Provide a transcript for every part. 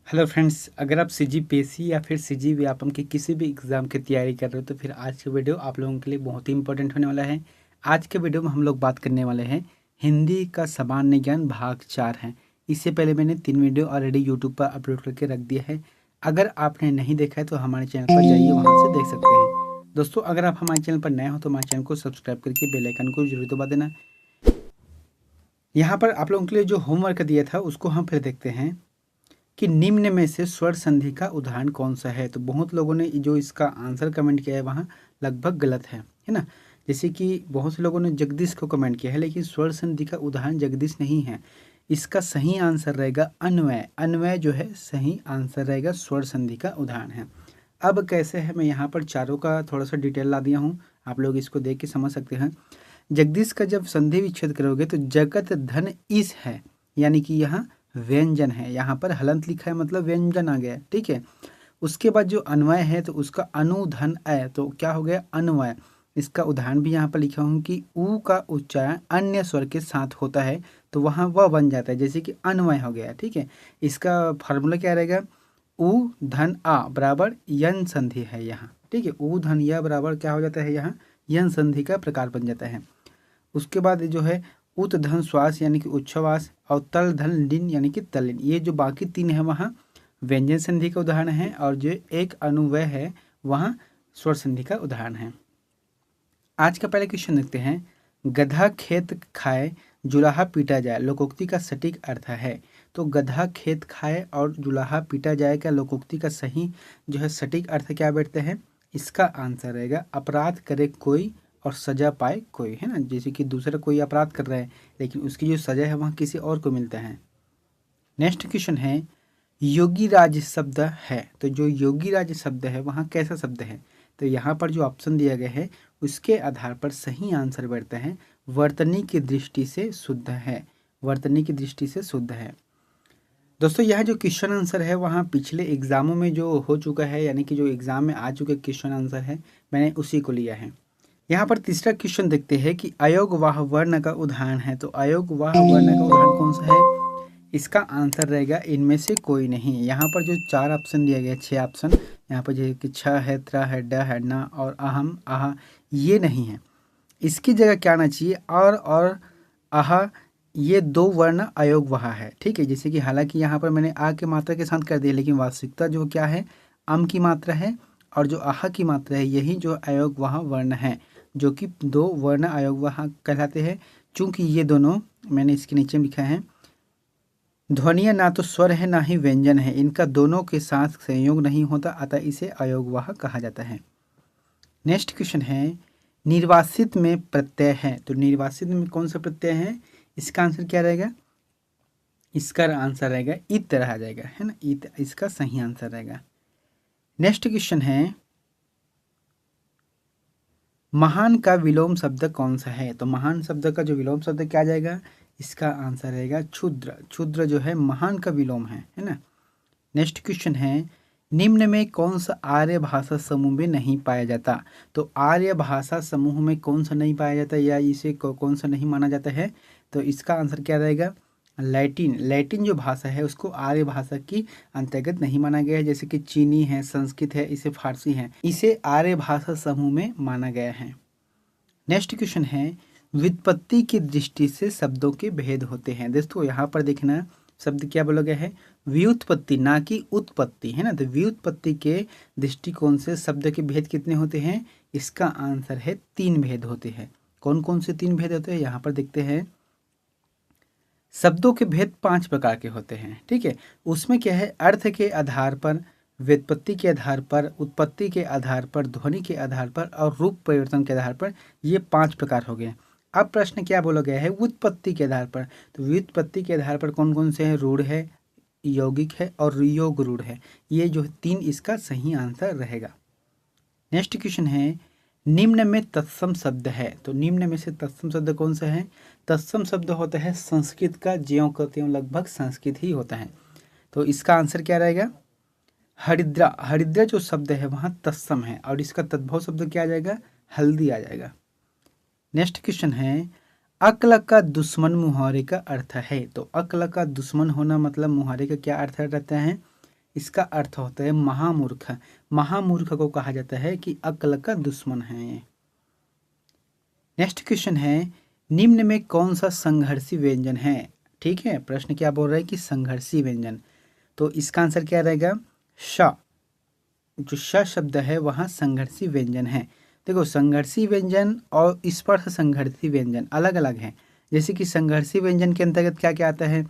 Hello friends, अगर आप CGPSC या फिर सीजी व्यापम की किसी भी एग्ज़ाम की तैयारी कर रहे हो तो फिर आज के वीडियो आप लोगों के लिए बहुत ही इंपॉर्टेंट होने वाला है। आज के वीडियो में हम लोग बात करने वाले हैं हिंदी का सामान्य ज्ञान भाग 4 है। इससे पहले मैंने 3 वीडियो ऑलरेडी यूट्यूब पर अपलोड करके रख दिया है। अगर आपने नहीं देखा है तो हमारे चैनल पर जाइए, वहाँ से देख सकते हैं। दोस्तों, अगर आप हमारे चैनल पर नए हो तो हमारे चैनल को सब्सक्राइब करके बेल आइकन को जरूर दबा देना। यहाँ पर आप लोगों के लिए जो होमवर्क दिया था उसको हम फिर देखते हैं कि निम्न में से स्वर संधि का उदाहरण कौन सा है। तो बहुत लोगों ने जो इसका आंसर कमेंट किया है वहाँ लगभग गलत है ना। जैसे कि बहुत से लोगों ने जगदीश को कमेंट किया है, लेकिन स्वर संधि का उदाहरण जगदीश नहीं है। इसका सही आंसर रहेगा अन्वय। अन्वय जो है सही आंसर रहेगा, स्वर संधि का उदाहरण है। अब कैसे है, मैं यहाँ पर चारों का थोड़ा सा डिटेल ला दिया हूँ, आप लोग इसको देख के समझ सकते हैं। जगदीश का जब संधि विच्छेद करोगे तो जगत धन इस है, यानी कि यहाँ व्यंजन है। यहाँ पर हलंत लिखा है मतलब व्यंजन आ गया, ठीक है। उसके बाद जो अन्वय है तो उसका अनुधन अय, तो क्या हो गया अन्वय। इसका उदाहरण भी यहाँ पर लिखा हूँ कि ऊ का उच्चारण अन्य स्वर के साथ होता है तो वहाँ वह बन जाता है, जैसे कि अन्वय हो गया, ठीक है। इसका फार्मूला क्या रहेगा, ऊ धन आ बराबर यन संधि है यहाँ, ठीक है। ऊ धन या बराबर क्या हो जाता है यहाँ, यन संधि का प्रकार बन जाता है। उसके बाद जो है उत धन श्वास यानी कि उच्छ्वास और तल धन लिन यानी कि तल्लिन, ये जो बाकी तीन है वहाँ व्यंजन संधि का उदाहरण है, और जो एक अनुव्यय है वहाँ स्वर संधि का उदाहरण है। आज का पहले क्वेश्चन देखते हैं। गधा खेत खाए जुलाहा पीटा जाए लोकोक्ति का सटीक अर्थ है। तो गधा खेत खाए और जुलाहा पीटा जाए का लोकोक्ति का सही जो है सटीक अर्थ क्या बैठते हैं, इसका आंसर रहेगा अपराध करे कोई और सजा पाए कोई, है ना। जैसे कि दूसरा कोई अपराध कर रहा है लेकिन उसकी जो सजा है वहाँ किसी और को मिलता है। नेक्स्ट क्वेश्चन है योगी राज शब्द है। तो जो योगी राज शब्द है वहाँ कैसा शब्द है, तो यहाँ पर जो ऑप्शन दिया गया है उसके आधार पर सही आंसर बैठता है वर्तनी की दृष्टि से शुद्ध है। वर्तनी की दृष्टि से शुद्ध है। दोस्तों, यह जो क्वेश्चन आंसर है वहाँ पिछले एग्जामों में जो हो चुका है, यानी कि जो एग्जाम में आ चुके क्वेश्चन आंसर है मैंने उसी को लिया है। यहाँ पर तीसरा क्वेश्चन देखते हैं कि अयोगवाह वर्ण का उदाहरण है। तो अयोगवाह वर्ण का उदाहरण कौन सा है, इसका आंसर रहेगा इनमें से कोई नहीं। यहाँ पर जो 4 ऑप्शन दिया गया, 6 ऑप्शन, यहाँ पर जो कि छ है, त्र है, ड है, न और अहम आह, ये नहीं है। इसकी जगह क्या आना चाहिए, और आह, ये 2 वर्ण अयोगवाह है, ठीक है। जैसे कि हालांकि यहाँ पर मैंने आ की मात्रा के साथ कर दिया, लेकिन वास्तविकता जो क्या है अम की मात्रा है और जो आह की मात्रा है यही जो अयोगवाह वर्ण है, जो कि 2 वर्ण अयोगवाह कहलाते हैं। चूंकि ये दोनों मैंने इसके नीचे लिखा है ध्वनियाँ ना तो स्वर है ना ही व्यंजन है, इनका दोनों के साथ संयोग नहीं होता, अतः इसे अयोगवाह कहा जाता है। नेक्स्ट क्वेश्चन है निर्वासित में प्रत्यय है। तो निर्वासित में कौन सा प्रत्यय है, इसका आंसर क्या रहेगा, इसका आंसर रहेगा इत रहा जाएगा, है ना। इत इसका सही आंसर रहेगा। नेक्स्ट क्वेश्चन है महान का विलोम शब्द कौन सा है। तो महान शब्द का जो विलोम शब्द क्या आ जाएगा, इसका आंसर रहेगा क्षुद्र। क्षुद्र जो है महान का विलोम है ना। नेक्स्ट क्वेश्चन है निम्न में कौन सा आर्य भाषा समूह में नहीं पाया जाता। तो आर्य भाषा समूह में कौन सा नहीं पाया जाता या इसे कौन सा नहीं माना जाता है, तो इसका आंसर क्या रहेगा लैटिन। लैटिन जो भाषा है उसको आर्य भाषा की अंतर्गत नहीं माना गया है। जैसे कि चीनी है, संस्कृत है, इसे फारसी है, इसे आर्य भाषा समूह में माना गया है। नेक्स्ट क्वेश्चन है व्युत्पत्ति की दृष्टि से शब्दों के भेद होते हैं। दोस्तों, यहाँ पर देखना शब्द क्या बोला गया है, व्युत्पत्ति ना कि उत्पत्ति, है ना। तो व्युत्पत्ति के दृष्टिकोण से शब्द के भेद कितने होते हैं, इसका आंसर है 3 भेद होते हैं। कौन कौन से 3 भेद होते हैं, यहाँ पर देखते हैं। शब्दों के भेद 5 प्रकार के होते हैं, ठीक है। उसमें क्या है, अर्थ के आधार पर, व्युत्पत्ति के आधार पर, उत्पत्ति के आधार पर, ध्वनि के आधार पर और रूप परिवर्तन के आधार पर, ये 5 प्रकार हो गए। अब प्रश्न क्या बोला गया है, व्युत्पत्ति के आधार पर। तो व्युत्पत्ति के आधार पर कौन कौन से हैं, रूढ़ है, यौगिक है और योग रूढ़ है। ये जो 3 इसका सही आंसर रहेगा। नेक्स्ट क्वेश्चन है निम्न में तत्सम शब्द है। तो निम्न में से तत्सम शब्द कौन सा है, तत्सम शब्द होता है संस्कृत का, ज्यों का त्यों लगभग संस्कृत ही होता है। तो इसका आंसर क्या रहेगा हरिद्रा। हरिद्रा जो शब्द है वहाँ तत्सम है और इसका तद्भव शब्द क्या आ जाएगा, हल्दी आ जाएगा। नेक्स्ट क्वेश्चन है अक्ल का दुश्मन मुहावरे का अर्थ है। तो अक्ल का दुश्मन होना मतलब मुहावरे का क्या अर्थ रहता है, इसका अर्थ होता है महामूर्ख। महामूर्ख को कहा जाता है कि अक्ल का दुश्मन है। नेक्स्ट क्वेश्चन है, निम्न में कौन सा संघर्षी व्यंजन है? ठीक है, प्रश्न क्या बोल रहा है कि संघर्षी व्यंजन, तो इसका आंसर क्या रहेगा? श। जो श शब्द है वहाँ संघर्षी व्यंजन है। देखो, संघर्षी व्यंजन और स्पर्श संघर्षी व्यंजन अलग अलग हैं। जैसे कि संघर्षी व्यंजन के अंतर्गत क्या क्या आता है?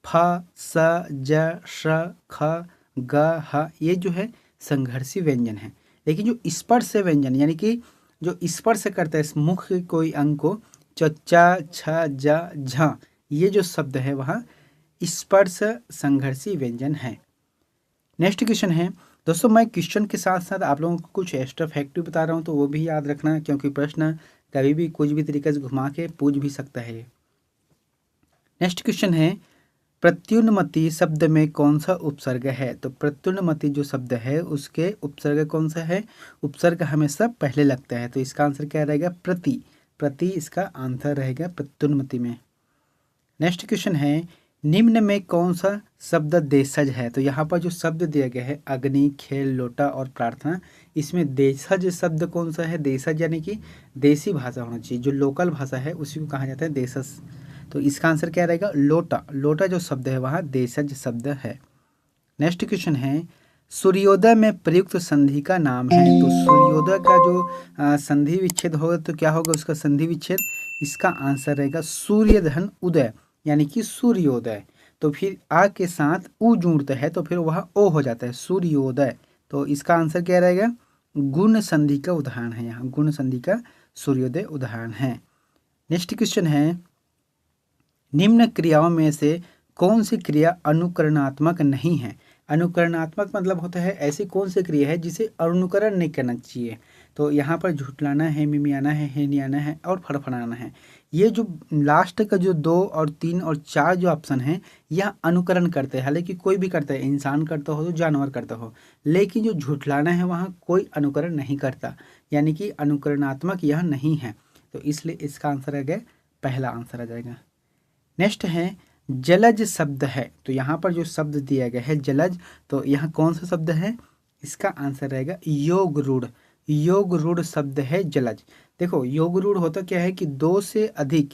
फ, स, ज, श, ख, ग, ह, ये जो है संघर्षी व्यंजन है। लेकिन जो स्पर्श व्यंजन यानी कि जो स्पर्श करता है मुख के कोई अंग को, च, छ, ज, झ, ये जो शब्द है वहाँ स्पर्श संघर्षी व्यंजन है। नेक्स्ट क्वेश्चन है, दोस्तों मैं क्वेश्चन के साथ साथ आप लोगों को कुछ एक्स्ट्रा फैक्ट भी बता रहा हूँ, तो वो भी याद रखना, क्योंकि प्रश्न कभी भी कुछ भी तरीके से घुमा के पूछ भी सकता है। नेक्स्ट क्वेश्चन है, प्रत्युन्नति शब्द में कौन सा उपसर्ग है? तो प्रत्युन्नति जो शब्द है उसके उपसर्ग कौन सा है? उपसर्ग हमेशा पहले लगता है, तो इसका आंसर क्या रहेगा? प्रति। प्रति इसका आंसर रहेगा प्रत्युन्नति में। नेक्स्ट क्वेश्चन है, निम्न में कौन सा शब्द देशज है? तो यहाँ पर जो शब्द दिया गया है अग्नि, खेल, लोटा और प्रार्थना, इसमें देशज शब्द कौन सा है? देशज यानी कि देसी भाषा होना चाहिए, जो लोकल भाषा है उसी को कहा जाता है देशज। तो इसका आंसर क्या रहेगा? लोटा। लोटा जो शब्द है वहाँ देशज शब्द है। नेक्स्ट क्वेश्चन है, सूर्योदय में प्रयुक्त संधि का नाम है? तो सूर्योदय का जो संधि विच्छेद होगा तो क्या होगा उसका संधि विच्छेद? इसका आंसर रहेगा सूर्यधन उदय, यानी कि सूर्योदय। तो फिर आ के साथ उ जुड़ता है तो फिर वह ओ हो जाता है, सूर्योदय। तो इसका आंसर क्या रहेगा? गुण संधि का उदाहरण है, यहाँ गुण संधि का सूर्योदय उदाहरण है। नेक्स्ट क्वेश्चन है, निम्न क्रियाओं में से कौन सी क्रिया अनुकरणात्मक नहीं है? अनुकरणात्मक मतलब होता है ऐसी कौन सी क्रिया है जिसे अनुकरण नहीं करना चाहिए? तो यहाँ पर झुठलाना है, मिमियाना है, हेनियाना है और फड़फड़ाना है। ये जो लास्ट का जो 2 और 3 और 4 जो ऑप्शन है यह अनुकरण करते हैं, हालांकि कोई भी करता है, इंसान करता हो तो जानवर करता हो, लेकिन जो झुठलाना है वहाँ कोई अनुकरण नहीं करता, यानी कि अनुकरणात्मक यह नहीं है। तो इसलिए इसका आंसर आ गया, पहला आंसर आ जाएगा। नेक्स्ट है, जलज शब्द है। तो यहाँ पर जो शब्द दिया गया है जलज, तो यहाँ कौन सा शब्द है? इसका आंसर रहेगा योग रूढ़। योग रूढ़ शब्द है जलज। देखो, योग रूढ़ होता क्या है कि 2 से अधिक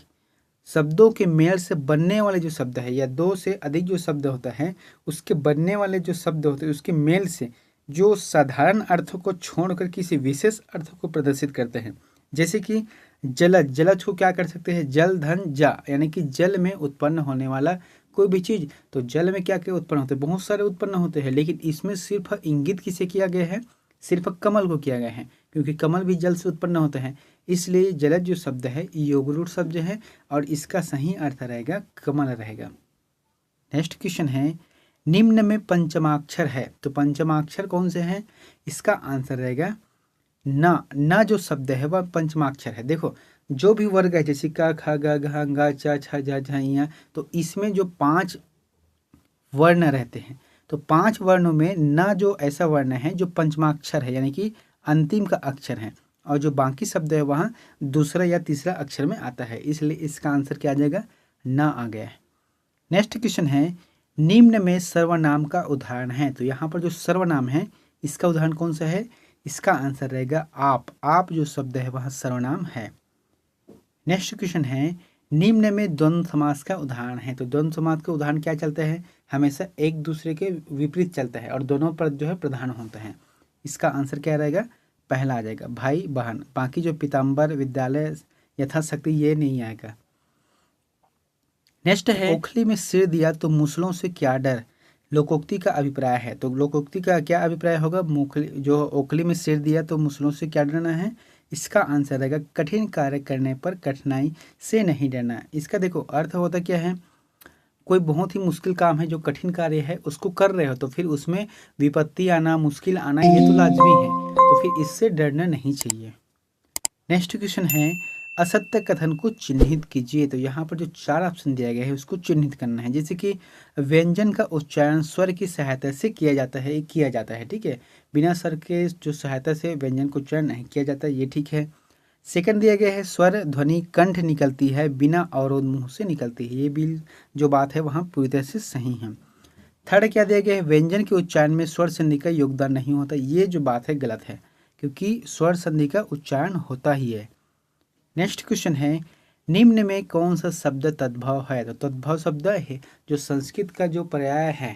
शब्दों के मेल से बनने वाले जो शब्द है, या 2 से अधिक जो शब्द होता है उसके बनने वाले जो शब्द होते हैं उसके मेल से जो साधारण अर्थ को छोड़कर किसी विशेष अर्थ को प्रदर्शित करते हैं। जैसे कि जलज, जलज को क्या कर सकते हैं? जल धन जा, यानी कि जल में उत्पन्न होने वाला कोई भी चीज। तो जल में क्या क्या उत्पन्न होते हैं? बहुत सारे उत्पन्न होते हैं, लेकिन इसमें सिर्फ इंगित किसे किया गया है? सिर्फ कमल को किया गया है, क्योंकि कमल भी जल से उत्पन्न होते हैं। इसलिए जलज जो शब्द है योगरूढ़ शब्द है और इसका सही अर्थ रहेगा कमल रहेगा। नेक्स्ट क्वेश्चन है, निम्न में पंचमाक्षर है। तो पंचमाक्षर कौन से हैं? इसका आंसर रहेगा न जो शब्द है वह पंचमाक्षर है। देखो, जो भी वर्ग है जैसे क, ख, ग, घ, ङ, च, छ, ज, झ, ञ, तो इसमें जो 5 वर्ण रहते हैं, तो 5 वर्णों में न जो ऐसा वर्ण है जो पंचमाक्षर है, यानी कि अंतिम का अक्षर है, और जो बाकी शब्द है वहाँ दूसरा या तीसरा अक्षर में आता है, इसलिए इसका आंसर क्या आ जाएगा? न आ गया है। नेक्स्ट क्वेश्चन है, निम्न में सर्वनाम का उदाहरण है। तो यहाँ पर जो सर्वनाम है इसका उदाहरण कौन सा है? इसका आंसर रहेगा आप। आप जो शब्द है वह सर्वनाम है। नेक्स्ट क्वेश्चन है, निम्न में द्वंद्व समास का उदाहरण है। तो द्वंद्व समास का उदाहरण क्या चलता है? हमेशा एक दूसरे के विपरीत चलता है और दोनों पर जो है प्रधान होता है। इसका आंसर क्या रहेगा? पहला आ जाएगा, भाई बहन। बाकी जो पीताम्बर, विद्यालय, यथाशक्ति, ये नहीं आएगा। नेक्स्ट है, ओखली में सिर दिया तो मुसलों से क्या डर? लोकोक्ति का अभिप्राय है। तो लोकोक्ति का क्या अभिप्राय होगा? जो ओखली में सिर दिया तो मुसलों से क्या डरना है? इसका आंसर रहेगा कठिन कार्य करने पर कठिनाई से नहीं डरना। इसका देखो अर्थ होता क्या है? कोई बहुत ही मुश्किल काम है, जो कठिन कार्य है उसको कर रहे हो तो फिर उसमें विपत्ति आना, मुश्किल आना ये तो लाजमी है, तो फिर इससे डरना नहीं चाहिए। नेक्स्ट क्वेश्चन है, असत्य कथन को चिन्हित कीजिए। तो यहाँ पर जो 4 ऑप्शन दिया गया है उसको चिन्हित करना है। जैसे कि व्यंजन का उच्चारण स्वर की सहायता से किया जाता है, ठीक है। बिना स्वर के जो सहायता से व्यंजन का उच्चारण नहीं किया जाता, ये ठीक है। सेकंड दिया गया है, स्वर ध्वनि कंठ निकलती है बिना अवरोध मुंह से निकलती है। ये भी जो बात है वहाँ पूरी तरह से सही है। थर्ड क्या दिया गया है, व्यंजन के उच्चारण में स्वर संधि का योगदान नहीं होता। ये जो बात है गलत है, क्योंकि स्वर संधि का उच्चारण होता ही है। नेक्स्ट क्वेश्चन है, निम्न में कौन सा शब्द तद्भव है? तो तद्भव शब्द है जो संस्कृत का जो पर्याय है,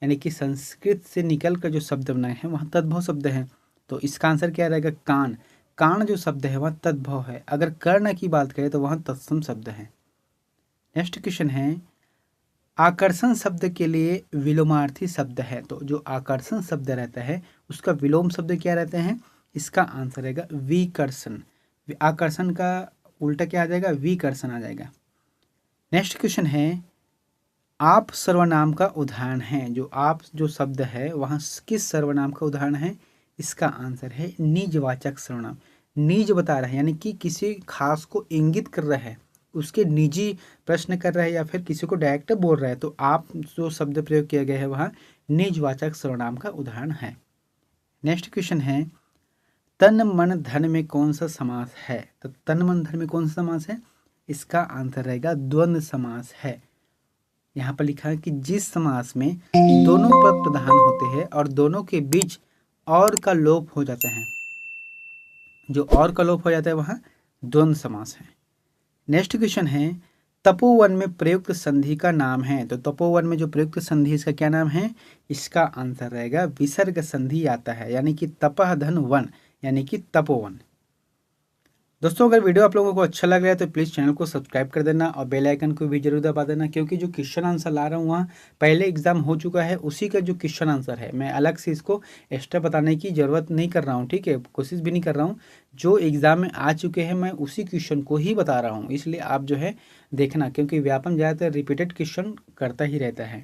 यानी कि संस्कृत से निकल कर जो शब्द बनाए हैं वहाँ तद्भव शब्द है। तो इसका आंसर क्या रहेगा, कान। कान जो शब्द है वह तद्भव है। अगर कर्ण की बात करें तो वह तत्सम शब्द है। नेक्स्ट क्वेश्चन है, आकर्षण शब्द के लिए विलोमार्थी शब्द है। तो जो आकर्षण शब्द रहता है उसका विलोम शब्द क्या रहते हैं? इसका आंसर रहेगा विकर्षण। आकर्षण का उल्टा क्या आ जाएगा, विकर्षण आ जाएगा। नेक्स्ट क्वेश्चन है, आप सर्वनाम का उदाहरण है। जो आप जो शब्द है वहाँ किस सर्वनाम का उदाहरण है? इसका आंसर है निजवाचक सर्वनाम। निज बता रहा है, यानी कि किसी खास को इंगित कर रहा है, उसके निजी प्रश्न कर रहा है या फिर किसी को डायरेक्ट बोल रहा है, तो आप जो शब्द प्रयोग किया गया है वहाँ निजवाचक सर्वनाम का उदाहरण है। नेक्स्ट क्वेश्चन है, तन मन धन में कौन सा समास है? तो तन मन धन में कौन सा समास है? इसका आंसर रहेगा द्वंद्व समास है। यहाँ पर लिखा है कि जिस समास में दोनों पद प्रधान होते हैं और दोनों के बीच और का लोप हो जाता है, जो और का लोप हो जाता है वहाँ द्वंद्व समास है। नेक्स्ट क्वेश्चन है, तपोवन में प्रयुक्त संधि का नाम है। तो तपोवन में जो प्रयुक्त संधि इसका क्या नाम है? इसका आंसर रहेगा विसर्ग संधि आता है, यानी कि तपह धन वन, यानी कि तपोवन। दोस्तों अगर वीडियो आप लोगों को अच्छा लग रहा है तो प्लीज़ चैनल को सब्सक्राइब कर देना और बेल आइकन को भी जरूर दबा देना, क्योंकि जो क्वेश्चन आंसर ला रहा हूँ वहाँ पहले एग्जाम हो चुका है, उसी का जो क्वेश्चन आंसर है, मैं अलग से इसको एक्स्ट्रा बताने की ज़रूरत नहीं कर रहा हूँ, ठीक है, कोशिश भी नहीं कर रहा हूँ। जो एग्ज़ाम में आ चुके हैं मैं उसी क्वेश्चन को ही बता रहा हूँ, इसलिए आप जो है देखना, क्योंकि व्यापम ज़्यादातर रिपीटेड क्वेश्चन करता ही रहता है।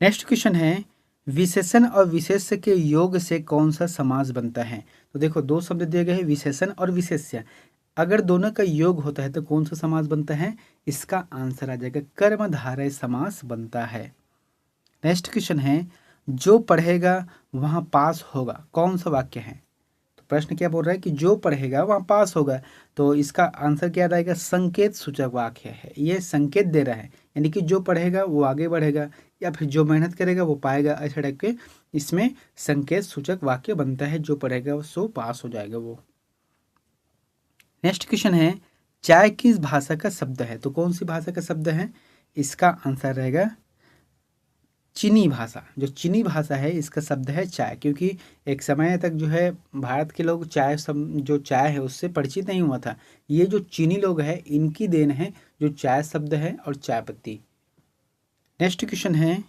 नेक्स्ट क्वेश्चन है, विशेषण और विशेष्य के योग से कौन सा समास बनता है? तो देखो दो शब्द दिए गए हैं, विशेषण और विशेष्य। अगर दोनों का योग होता है तो कौन सा समास बनता है? इसका आंसर आ जाएगा कर्मधारय समास बनता है। नेक्स्ट क्वेश्चन है, जो पढ़ेगा वहाँ पास होगा, कौन सा वाक्य है? तो प्रश्न क्या बोल रहा है कि जो पढ़ेगा वहाँ पास होगा, तो इसका आंसर क्या रहेगा? संकेत सूचक वाक्य है। ये संकेत दे रहा है, यानी कि जो पढ़ेगा वो आगे बढ़ेगा या फिर जो मेहनत करेगा वो पाएगा, ऐसा टाइप के इसमें संकेत सूचक वाक्य बनता है। जो पढ़ेगा सो पास हो जाएगा वो। नेक्स्ट क्वेश्चन है, चाय किस भाषा का शब्द है? तो कौन सी भाषा का शब्द है? इसका आंसर रहेगा चीनी भाषा। जो चीनी भाषा है इसका शब्द है चाय, क्योंकि एक समय तक जो है भारत के लोग चाय जो चाय है उससे परिचित नहीं हुआ था। ये जो चीनी लोग हैं इनकी देन है जो चाय शब्द है और चाय पत्ती। नेक्स्ट क्वेश्चन है,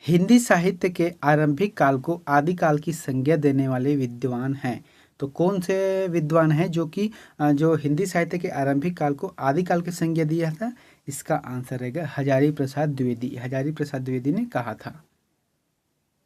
हिंदी साहित्य के आरंभिक काल को आदिकाल की संज्ञा देने वाले विद्वान हैं। तो कौन से विद्वान हैं जो कि जो हिंदी साहित्य के आरंभिक काल को आदिकाल की संज्ञा दिया था? इसका आंसर रहेगा हजारी प्रसाद द्विवेदी। हजारी प्रसाद द्विवेदी ने कहा था।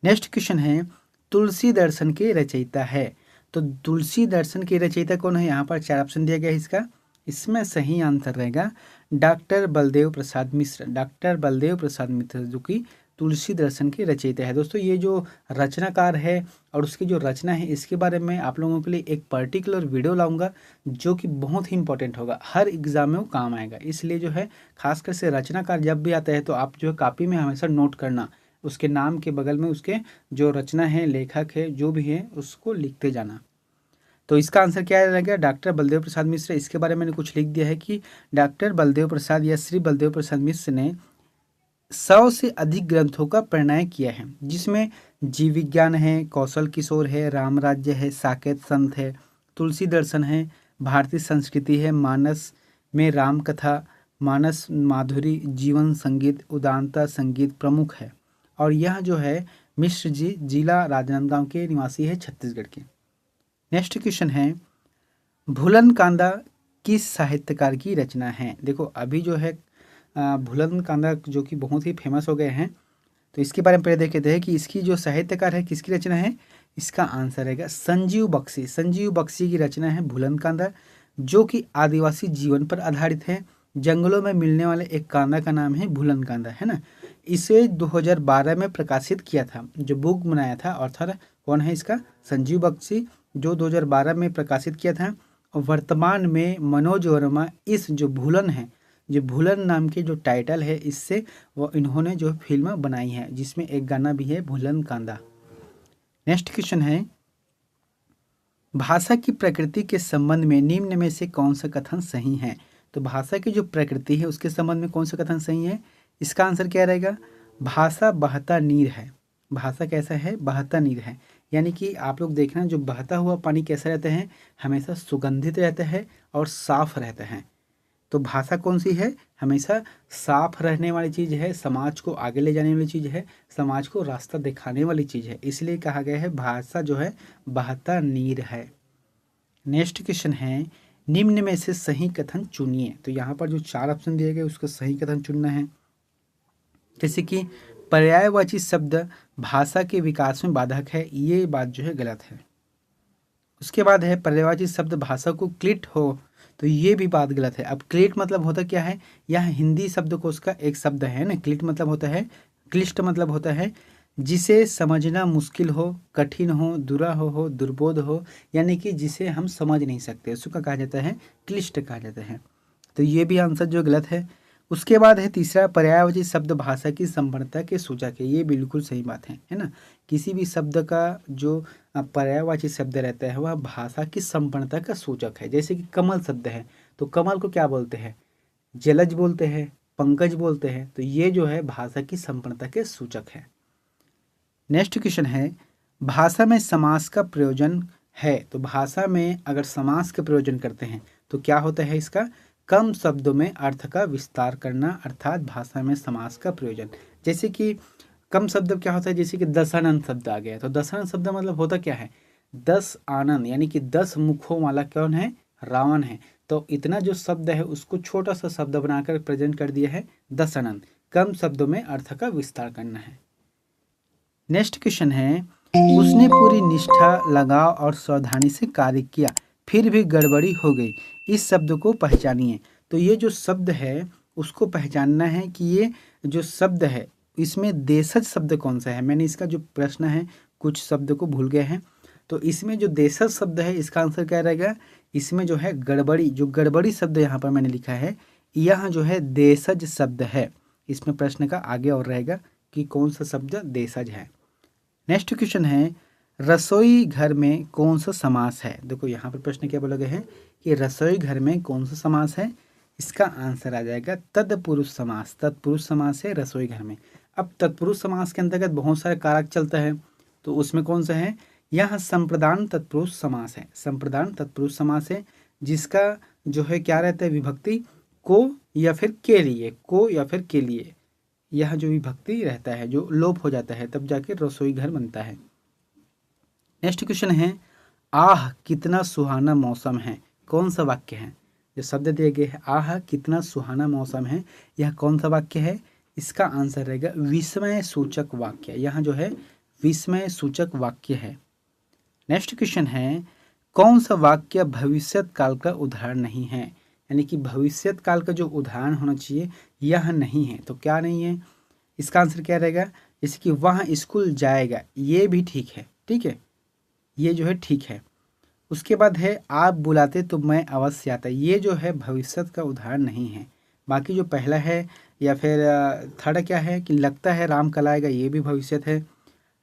नेक्स्ट क्वेश्चन है, तुलसी दर्शन के रचयिता है। तो तुलसी दर्शन के रचयिता कौन है? यहाँ पर 4 ऑप्शन दिया गया है इसका। इसमें सही आंसर रहेगा डॉक्टर बलदेव प्रसाद मिश्र। डॉक्टर बलदेव प्रसाद मिश्र जो कि तुलसी दर्शन के रचयिता है। दोस्तों ये जो रचनाकार है और उसकी जो रचना है इसके बारे में आप लोगों के लिए एक पर्टिकुलर वीडियो लाऊंगा जो कि बहुत ही इंपॉर्टेंट होगा, हर एग्जाम में वो काम आएगा। इसलिए जो है खासकर से रचनाकार जब भी आता है तो आप जो है कॉपी में हमेशा नोट करना, उसके नाम के बगल में उसके जो रचना है, लेखक है, जो भी है उसको लिखते जाना। तो इसका आंसर क्या रहेगा? डॉक्टर बलदेव प्रसाद मिश्र। इसके बारे में मैंने कुछ लिख दिया है कि डॉक्टर बलदेव प्रसाद या श्री बलदेव प्रसाद मिश्र ने 100 से अधिक ग्रंथों का प्रणयन किया है, जिसमें जीव विज्ञान है, कौशल किशोर है, रामराज्य है, साकेत संत है, तुलसी दर्शन है, भारतीय संस्कृति है, मानस में राम कथा, मानस माधुरी, जीवन संगीत, उदांता संगीत प्रमुख है। और यह जो है मिश्र जी जिला राजनांदगांव के निवासी है, छत्तीसगढ़ के। नेक्स्ट क्वेश्चन है, भूलन कांदा किस साहित्यकार की रचना है? देखो अभी जो है भूलन कांदा जो कि बहुत ही फेमस हो गए हैं, तो इसके बारे में पहले देख लेते हैं कि इसकी जो साहित्यकार है किसकी रचना है। इसका आंसर रहेगा संजीव बख्शी। संजीव बख्शी की रचना है भूलन कांदा, जो कि आदिवासी जीवन पर आधारित है। जंगलों में मिलने वाले एक कांदा का नाम है भूलन कांदा, है ना। इसे 2012 में प्रकाशित किया था, जो बुक बनाया था ऑथर कौन है इसका? संजीव बख्शी, जो 2012 में प्रकाशित किया था। और वर्तमान में मनोज वर्मा इस जो भूलन है जो भूलन नाम के जो टाइटल है, इससे वो इन्होंने जो फिल्म बनाई है, जिसमें एक गाना भी है भूलन कांदा। नेक्स्ट क्वेश्चन है, भाषा की प्रकृति के संबंध में निम्न में से कौन सा कथन सही है? तो भाषा की जो प्रकृति है उसके संबंध में कौन सा कथन सही है? इसका आंसर क्या रहेगा? भाषा बहता नीर है। भाषा कैसा है? बहता नीर है। यानी कि आप लोग देखना, जो बहता हुआ पानी कैसा रहता है? हमेशा सुगंधित रहता है और साफ रहता है। तो भाषा कौन सी है? हमेशा साफ रहने वाली चीज़ है, समाज को आगे ले जाने वाली चीज़ है, समाज को रास्ता दिखाने वाली चीज़ है, इसलिए कहा गया है भाषा जो है बहता नीर है। नेक्स्ट क्वेश्चन है, निम्न में से सही कथन चुनिए। तो यहाँ पर जो 4 ऑप्शन दिए गए उसका सही कथन चुनना है। जैसे कि पर्यायवाची शब्द भाषा के विकास में बाधक है, ये बात जो है गलत है। उसके बाद है पर्यायवाची शब्द भाषा को क्लिष्ट हो, तो ये भी बात गलत है। अब क्लिष्ट मतलब होता क्या है? यह हिंदी शब्दकोश का एक शब्द है ना। क्लिष्ट मतलब होता है, क्लिष्ट मतलब होता है जिसे समझना मुश्किल हो, कठिन हो, दुरा हो, दुर्बोध हो, यानी कि जिसे हम समझ नहीं सकते, उसको कहा जाता है क्लिष्ट कहा जाता है। तो ये भी आंसर जो गलत है। उसके बाद है तीसरा, पर्यायवाची शब्द भाषा की संपन्नता के सूचक है। ये बिल्कुल सही बात है ना। किसी भी शब्द का जो पर्यायवाची शब्द रहता है वह भाषा की संपन्नता का सूचक है। जैसे कि कमल शब्द है, तो कमल को क्या बोलते हैं? जलज बोलते हैं, पंकज बोलते हैं। तो ये जो है भाषा की संपन्नता के सूचक है। नेक्स्ट क्वेश्चन है, भाषा में समास का प्रयोजन है। तो भाषा में अगर समास का प्रयोजन करते हैं तो क्या होता है? इसका कम शब्दों में अर्थ का विस्तार करना, अर्थात भाषा में समास का प्रयोजन। जैसे कि कम शब्द क्या होता है? जैसे कि दशानन शब्द आ गया, तो दशानन शब्द मतलब होता क्या है? 10 आनंद, यानी कि 10 मुखों वाला कौन है? रावण है। तो इतना जो शब्द है उसको छोटा सा शब्द बनाकर प्रेजेंट कर दिया है दशानन। कम शब्दों में अर्थ का विस्तार करना है। नेक्स्ट क्वेश्चन है, उसने पूरी निष्ठा, लगाव और सावधानी से कार्य किया, फिर भी गड़बड़ी हो गई, इस शब्द को पहचानिए। तो ये जो शब्द है उसको पहचानना है कि ये जो शब्द है इसमें देशज शब्द कौन सा है। मैंने इसका जो प्रश्न है कुछ शब्द को भूल गए हैं, तो इसमें जो देशज शब्द है इसका आंसर क्या रहेगा? इसमें जो है गड़बड़ी, जो गड़बड़ी शब्द यहाँ पर मैंने लिखा है, यह जो है देशज शब्द है। इसमें प्रश्न का आगे और रहेगा कि कौन सा शब्द देशज है। नेक्स्ट क्वेश्चन है, रसोई घर में कौन सा समास है? देखो यहाँ पर प्रश्न क्या बोला गया है कि रसोई घर में कौन सा समास है? इसका आंसर आ जाएगा तत्पुरुष समास। तत्पुरुष समास है रसोई घर में। अब तत्पुरुष समास के अंतर्गत बहुत सारे कारक चलता है, तो उसमें कौन सा है? यह संप्रदान तत्पुरुष समास है। संप्रदान तत्पुरुष समास है जिसका जो है क्या रहता है? विभक्ति को या फिर के लिए, को या फिर के लिए, यह जो विभक्ति रहता है जो लोप हो जाता है तब जाके रसोई घर बनता है। नेक्स्ट क्वेश्चन है, आह कितना सुहाना मौसम है, कौन सा वाक्य है? जो शब्द दिए गए हैं आह कितना सुहाना मौसम है, यह कौन सा वाक्य है? इसका आंसर रहेगा विस्मय सूचक वाक्य। यहाँ जो है विस्मय सूचक वाक्य है। नेक्स्ट क्वेश्चन है, कौन सा वाक्य भविष्यत काल का उदाहरण नहीं है? यानी कि भविष्यत काल का जो उदाहरण होना चाहिए यह नहीं है, तो क्या नहीं है? इसका आंसर क्या रहेगा? जैसे कि वह स्कूल जाएगा, ये भी ठीक है, ठीक है, ये जो है ठीक है। उसके बाद है आप बुलाते तो मैं अवश्य आता, ये जो है भविष्यत का उदाहरण नहीं है। बाकी जो पहला है या फिर थर्ड क्या है कि लगता है राम कल आएगा, ये भी भविष्यत है।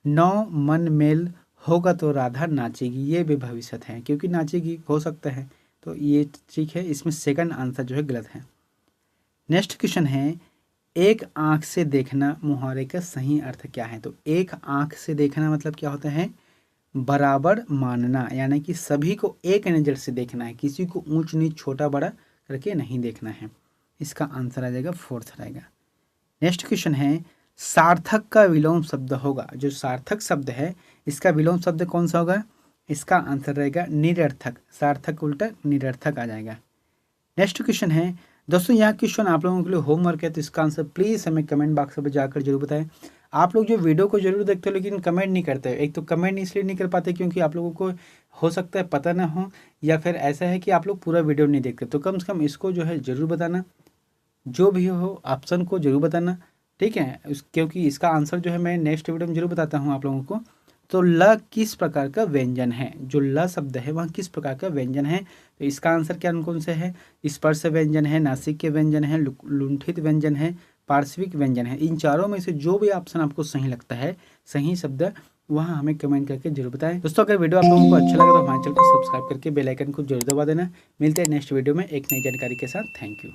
नौ मन मेल होगा तो राधा नाचेगी, ये भी भविष्यत है, क्योंकि नाचेगी हो सकता है, तो ये ठीक है। इसमें सेकंड आंसर जो है गलत है। नेक्स्ट क्वेश्चन है, एक आंख से देखना मुहावरे का सही अर्थ क्या है? तो एक आंख से देखना मतलब क्या होता है? बराबर मानना, यानी कि सभी को एक नज़र से देखना है, किसी को ऊंच नीच छोटा बड़ा करके नहीं देखना है। इसका आंसर आ जाएगा फोर्थ रहेगा। नेक्स्ट क्वेश्चन है, सार्थक का विलोम शब्द होगा। जो सार्थक शब्द है इसका विलोम शब्द कौन सा होगा? इसका आंसर रहेगा निरर्थक। सार्थक उल्टा निरर्थक आ जाएगा। नेक्स्ट क्वेश्चन है, दोस्तों यह क्वेश्चन आप लोगों के लिए होमवर्क है, तो इसका आंसर प्लीज़ हमें कमेंट बॉक्स में जाकर जरूर बताएं। आप लोग जो वीडियो को जरूर देखते हो लेकिन कमेंट नहीं करते। एक तो कमेंट इसलिए नहीं कर पाते क्योंकि आप लोगों को हो सकता है पता ना हो, या फिर ऐसा है कि आप लोग पूरा वीडियो नहीं देखते। तो कम से कम इसको जो है ज़रूर बताना, जो भी हो ऑप्शन को जरूर बताना, ठीक है, क्योंकि इसका आंसर जो है मैं नेक्स्ट वीडियो में जरूर बताता हूँ आप लोगों को। तो ल किस प्रकार का व्यंजन है, जो ल शब्द है वह किस प्रकार का व्यंजन है। तो इसका आंसर क्या कौन से है, स्पर्श व्यंजन है, नासिक के व्यंजन है, लुंठित व्यंजन है, पार्श्विक व्यंजन है। इन चारों में से जो भी ऑप्शन आपको सही लगता है, सही शब्द, वहाँ हमें कमेंट करके जरूर बताएं। दोस्तों अगर वीडियो आप लोगों को अच्छा लगा तो हमारे चैनल को सब्सक्राइब करके बेल आइकन को जरूर दबा देना। मिलते हैं नेक्स्ट वीडियो में एक नई जानकारी के साथ। Thank you.